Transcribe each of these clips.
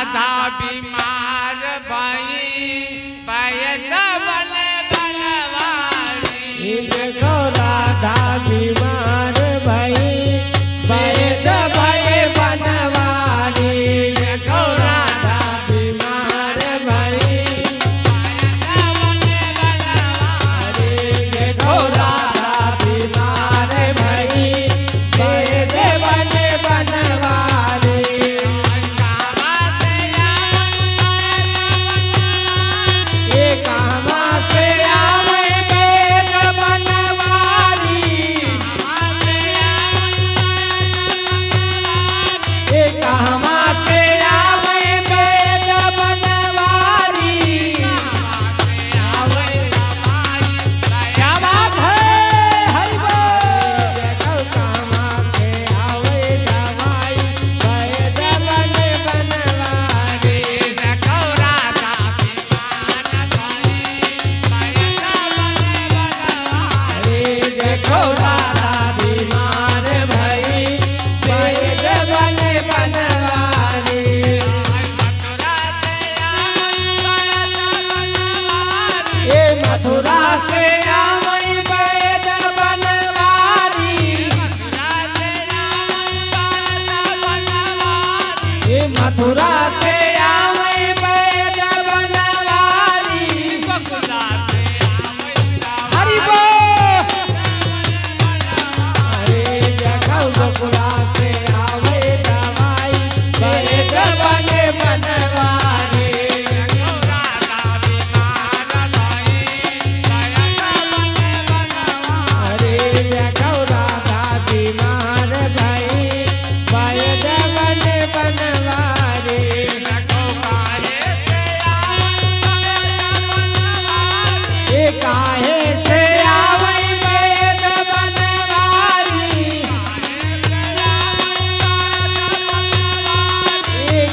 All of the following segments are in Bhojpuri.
राधा बीमार भई पैद बन बनवारी देखो राधा बीमार भई पैद बन बनवारी देखो राधा बीमार भई पैद बन बनवारी देखो राधा बीमार भई पैद बन बनवारी कामा से आवे पैद बनवारी कामा से आवे पैद बनवारी क्या बात है हरि बोल देखो कामा से आवे दवाई पैद बन बनवारी देखो राधा देखो राधा बीमार भई पैद बन बनवारी मथुरा से आवई पैद बनवारी मथुरा से आवई पैद बनवारी हरि बोल अरे देखो बकुला से आवे दवाई पैद बन बनवारी अरे देखो राधा बीमार भई पैद बन बनवारी काहे से आवै पैद बनवारी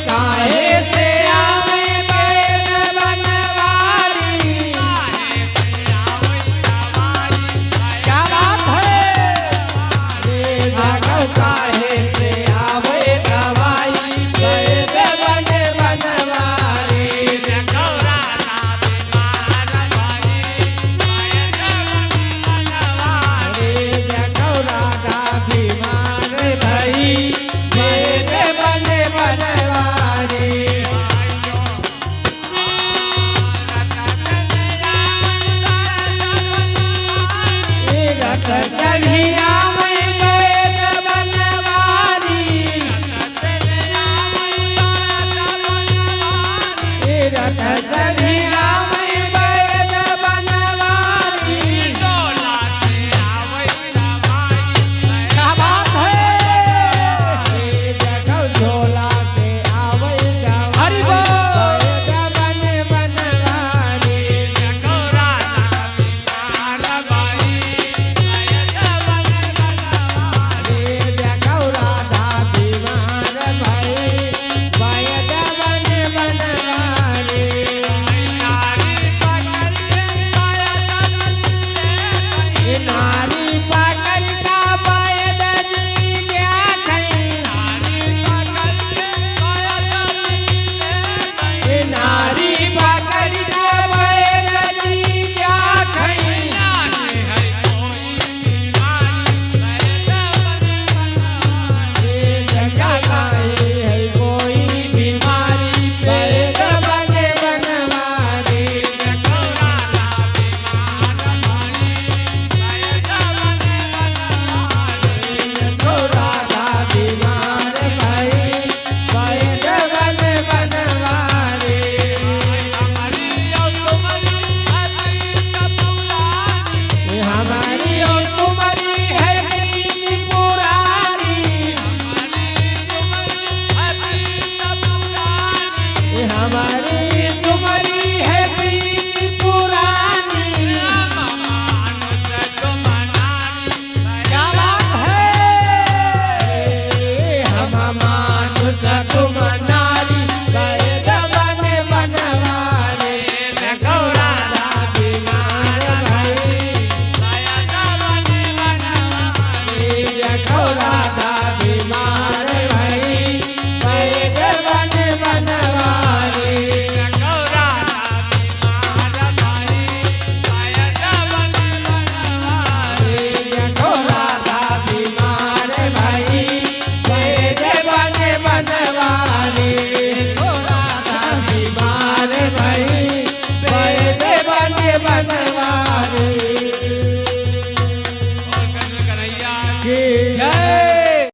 काहे से आवै पैद बनवारी क्या बात है देखो काहे से आवै दवाई पैद बन बनवारी देखो राधा बीमार भई पैद बन बनवारी रथ चढ़ी आवै पैद बनवारी रथ चढ़ी आवै पैद बनवारी क्या बात है देखो झोला से आवै हरि बोल बन बनवारी देखो राधा बीमार भई पैद बन बनवारी नारी पकड़ का पैद जी देखई नारी पकड़ का पैद जी देखई जगह काहे है कोई बीमारी पैद बन बनवारी देखो राधा बीमार भई पैद बन बनवारी हमारी और तुम्हारी है प्रीति पुरानी हमारी